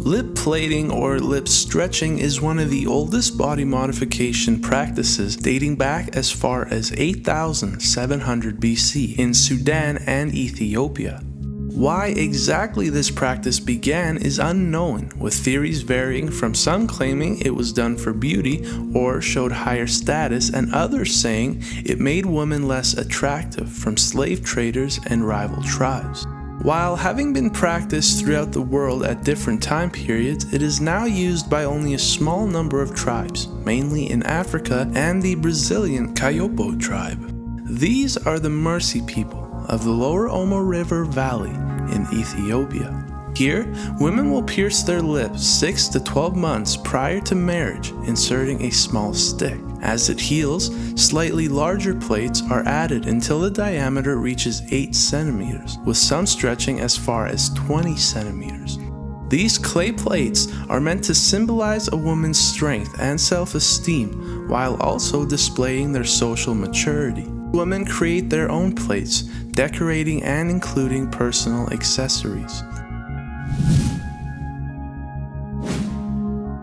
Lip plating or lip stretching is one of the oldest body modification practices dating back as far as 8,700 BC in Sudan and Ethiopia. Why exactly this practice began is unknown, with theories varying from some claiming it was done for beauty or showed higher status, and others saying it made women less attractive from slave traders and rival tribes. While having been practiced throughout the world at different time periods, it is now used by only a small number of tribes, mainly in Africa and the Brazilian Kayopo tribe. These are the Mercy people of the lower Omo River Valley in Ethiopia. Here, women will pierce their lips 6 to 12 months prior to marriage, inserting a small stick. As it heals, slightly larger plates are added until the diameter reaches 8 centimeters, with some stretching as far as 20 centimeters. These clay plates are meant to symbolize a woman's strength and self-esteem, while also displaying their social maturity. Women create their own plates, decorating and including personal accessories.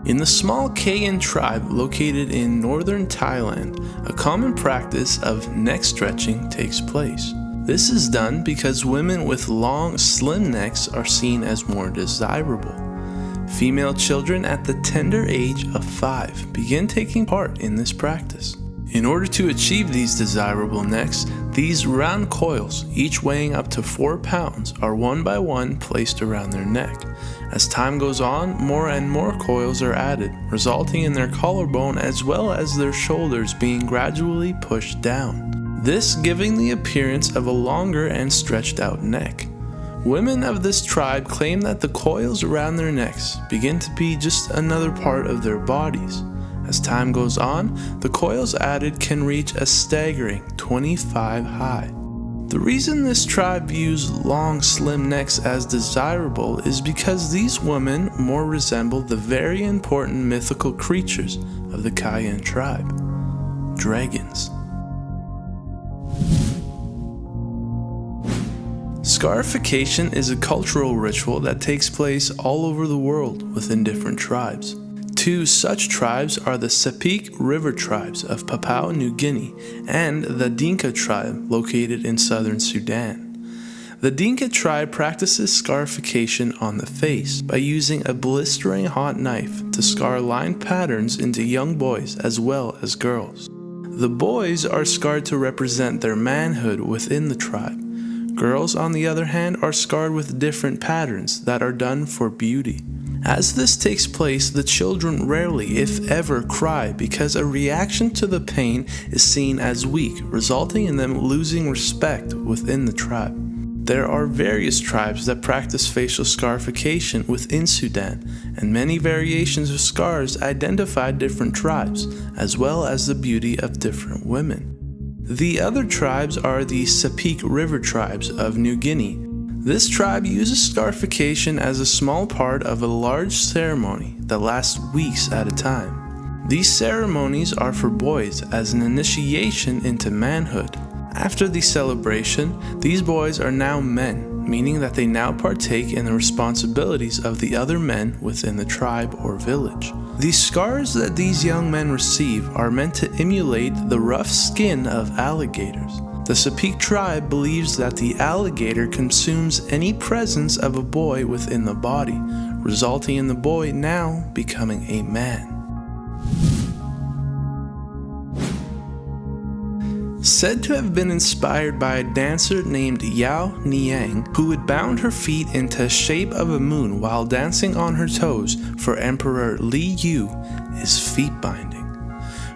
In the small Kayan tribe located in northern Thailand, a common practice of neck stretching takes place. This is done because women with long, slim necks are seen as more desirable. Female children at the tender age of 5 begin taking part in this practice. In order to achieve these desirable necks, these round coils, each weighing up to 4 pounds, are one by one placed around their neck. As time goes on, more and more coils are added, resulting in their collarbone as well as their shoulders being gradually pushed down, this giving the appearance of a longer and stretched out neck. Women of this tribe claim that the coils around their necks begin to be just another part of their bodies. As time goes on, the coils added can reach a staggering 25 high. The reason this tribe views long, slim necks as desirable is because these women more resemble the very important mythical creatures of the Kayan tribe, dragons. Scarification is a cultural ritual that takes place all over the world within different tribes. 2 such tribes are the Sepik River tribes of Papua New Guinea and the Dinka tribe located in southern Sudan. The Dinka tribe practices scarification on the face by using a blistering hot knife to scar line patterns into young boys as well as girls. The boys are scarred to represent their manhood within the tribe. Girls, on the other hand, are scarred with different patterns that are done for beauty. As this takes place, the children rarely, if ever, cry because a reaction to the pain is seen as weak, resulting in them losing respect within the tribe. There are various tribes that practice facial scarification within Sudan, and many variations of scars identify different tribes, as well as the beauty of different women. The other tribes are the Sepik River tribes of New Guinea. This tribe uses scarification as a small part of a large ceremony that lasts weeks at a time. These ceremonies are for boys as an initiation into manhood. After the celebration, these boys are now men, meaning that they now partake in the responsibilities of the other men within the tribe or village. The scars that these young men receive are meant to emulate the rough skin of alligators. The Sepik tribe believes that the alligator consumes any presence of a boy within the body, resulting in the boy now becoming a man. Said to have been inspired by a dancer named Yao Niang, who had bound her feet into the shape of a moon while dancing on her toes for Emperor Li Yu, is feet binding.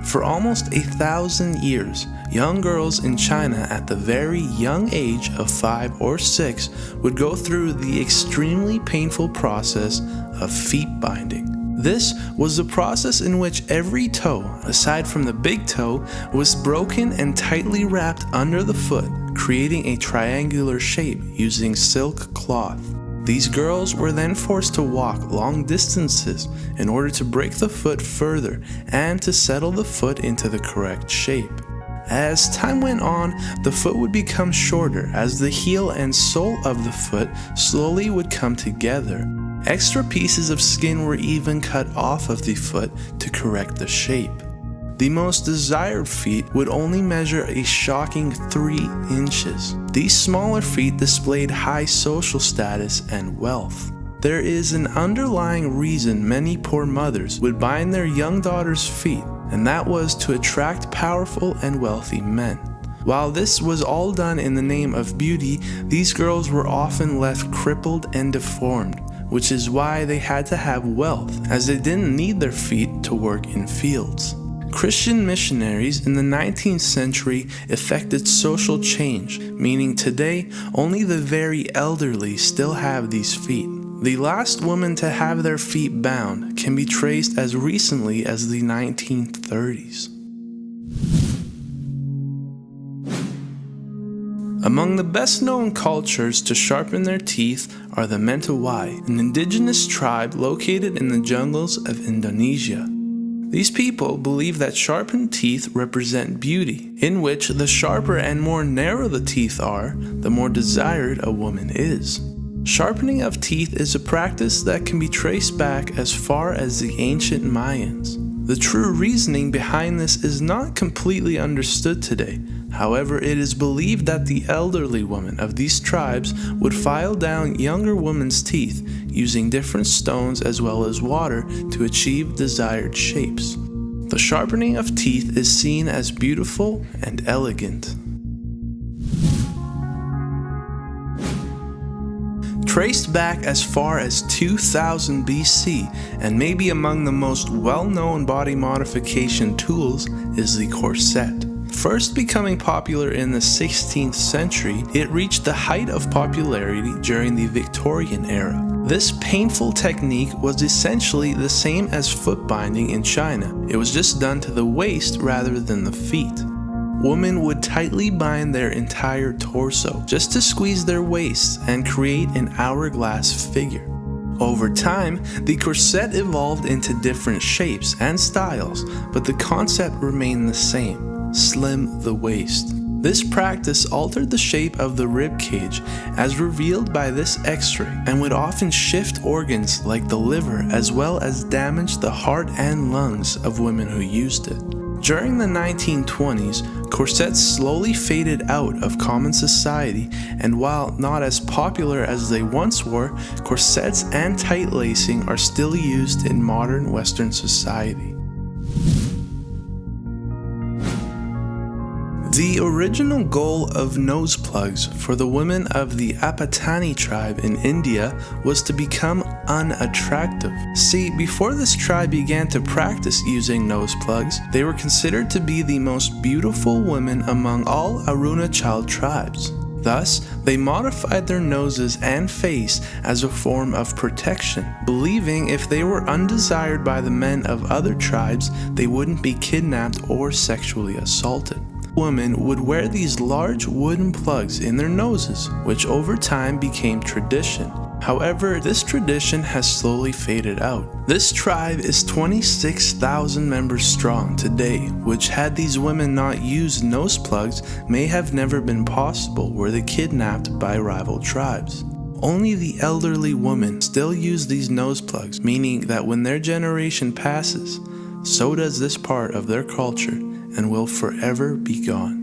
For almost 1,000 years, young girls in China at the very young age of 5 or 6 would go through the extremely painful process of feet binding. This was the process in which every toe, aside from the big toe, was broken and tightly wrapped under the foot, creating a triangular shape using silk cloth. These girls were then forced to walk long distances in order to break the foot further and to settle the foot into the correct shape. As time went on, the foot would become shorter as the heel and sole of the foot slowly would come together, Extra pieces of skin were even cut off of the foot to correct the shape. The most desired feet would only measure a shocking 3 inches. These smaller feet displayed high social status and wealth. There is an underlying reason many poor mothers would bind their young daughters' feet, and that was to attract powerful and wealthy men. While this was all done in the name of beauty, these girls were often left crippled and deformed, which is why they had to have wealth, as they didn't need their feet to work in fields. Christian missionaries in the 19th century effected social change, meaning today only the very elderly still have these feet. The last woman to have their feet bound can be traced as recently as the 1930s. Among the best-known cultures to sharpen their teeth are the Mentawai, an indigenous tribe located in the jungles of Indonesia. These people believe that sharpened teeth represent beauty, in which the sharper and more narrow the teeth are, the more desired a woman is. Sharpening of teeth is a practice that can be traced back as far as the ancient Mayans. The true reasoning behind this is not completely understood today. However, it is believed that the elderly women of these tribes would file down younger women's teeth using different stones as well as water to achieve desired shapes. The sharpening of teeth is seen as beautiful and elegant. Traced back as far as 2000 BC, and maybe among the most well-known body modification tools is the corset. First becoming popular in the 16th century, it reached the height of popularity during the Victorian era. This painful technique was essentially the same as foot binding in China. It was just done to the waist rather than the feet. Women would tightly bind their entire torso just to squeeze their waists and create an hourglass figure. Over time, the corset evolved into different shapes and styles, but the concept remained the same. Slim the waist. This practice altered the shape of the rib cage as revealed by this x-ray, and would often shift organs like the liver as well as damage the heart and lungs of women who used it. During the 1920s, corsets slowly faded out of common society, and while not as popular as they once were, corsets and tight lacing are still used in modern Western society. The original goal of nose plugs for the women of the Apatani tribe in India was to become unattractive. See, before this tribe began to practice using nose plugs, they were considered to be the most beautiful women among all Arunachal tribes. Thus, they modified their noses and face as a form of protection, believing if they were undesired by the men of other tribes, they wouldn't be kidnapped or sexually assaulted. Women would wear these large wooden plugs in their noses, which over time became tradition. However, this tradition has slowly faded out. This tribe is 26,000 members strong today, which had these women not used nose plugs may have never been possible were they kidnapped by rival tribes. Only the elderly women still use these nose plugs, meaning that when their generation passes, so does this part of their culture and will forever be gone.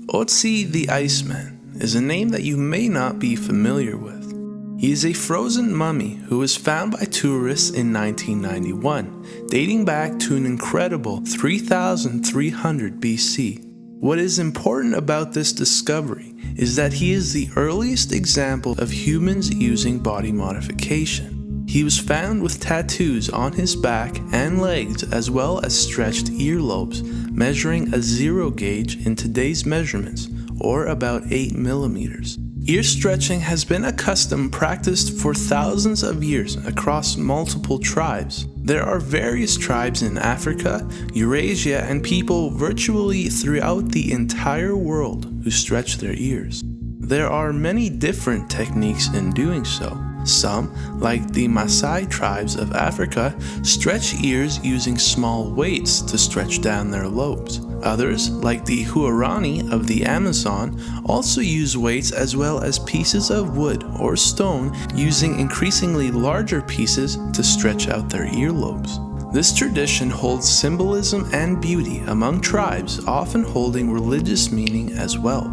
Otzi the Iceman is a name that you may not be familiar with. He is a frozen mummy who was found by tourists in 1991, dating back to an incredible 3,300 BC. What is important about this discovery is that he is the earliest example of humans using body modification. He was found with tattoos on his back and legs as well as stretched earlobes, measuring a 0 gauge in today's measurements, or about 8 millimeters. Ear stretching has been a custom practiced for thousands of years across multiple tribes. There are various tribes in Africa, Eurasia, and people virtually throughout the entire world who stretch their ears. There are many different techniques in doing so. Some, like the Maasai tribes of Africa, stretch ears using small weights to stretch down their lobes. Others, like the Huarani of the Amazon, also use weights as well as pieces of wood or stone, using increasingly larger pieces to stretch out their earlobes. This tradition holds symbolism and beauty among tribes, often holding religious meaning as well.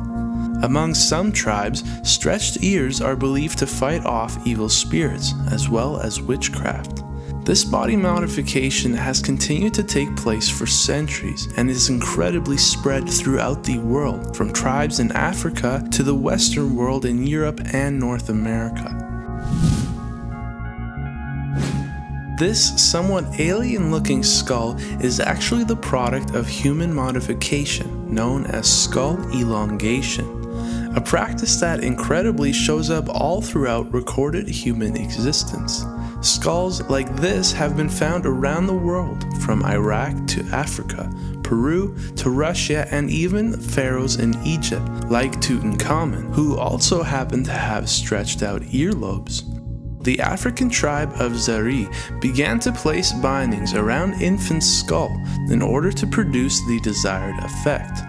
Among some tribes, stretched ears are believed to fight off evil spirits, as well as witchcraft. This body modification has continued to take place for centuries and is incredibly spread throughout the world, from tribes in Africa to the Western world in Europe and North America. This somewhat alien-looking skull is actually the product of human modification, known as skull elongation, a practice that incredibly shows up all throughout recorded human existence. Skulls like this have been found around the world, from Iraq to Africa, Peru to Russia, and even pharaohs in Egypt, like Tutankhamun, who also happened to have stretched out earlobes. The African tribe of Zari began to place bindings around infants' skull in order to produce the desired effect.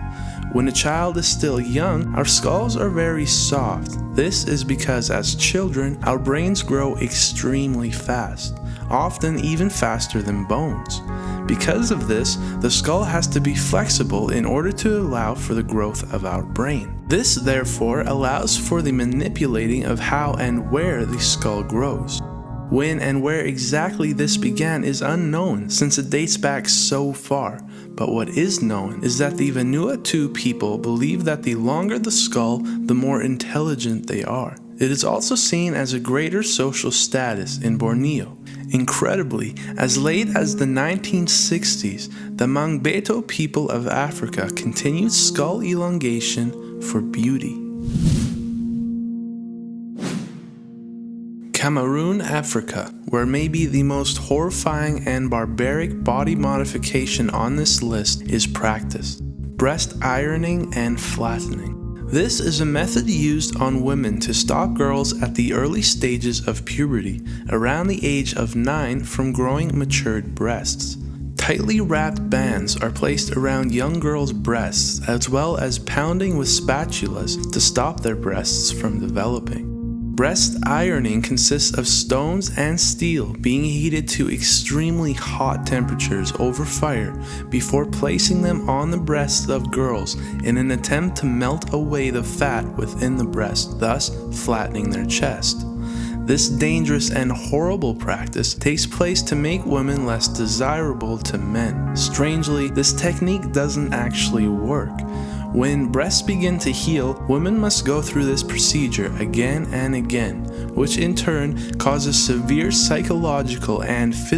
When a child is still young, our skulls are very soft. This is because as children, our brains grow extremely fast, often even faster than bones. Because of this, the skull has to be flexible in order to allow for the growth of our brain. This, therefore, allows for the manipulating of how and where the skull grows. When and where exactly this began is unknown, since it dates back so far, but what is known is that the Vanuatu people believe that the longer the skull, the more intelligent they are. It is also seen as a greater social status in Borneo. Incredibly, as late as the 1960s, the Mangbetu people of Africa continued skull elongation for beauty. Cameroon, Africa, where maybe the most horrifying and barbaric body modification on this list is practiced: breast ironing and flattening. This is a method used on women to stop girls at the early stages of puberty, around the age of 9, from growing matured breasts. Tightly wrapped bands are placed around young girls' breasts, as well as pounding with spatulas to stop their breasts from developing. Breast ironing consists of stones and steel being heated to extremely hot temperatures over fire before placing them on the breasts of girls in an attempt to melt away the fat within the breast, thus flattening their chest. This dangerous and horrible practice takes place to make women less desirable to men. Strangely, this technique doesn't actually work. When breasts begin to heal, women must go through this procedure again and again, which in turn causes severe psychological and physical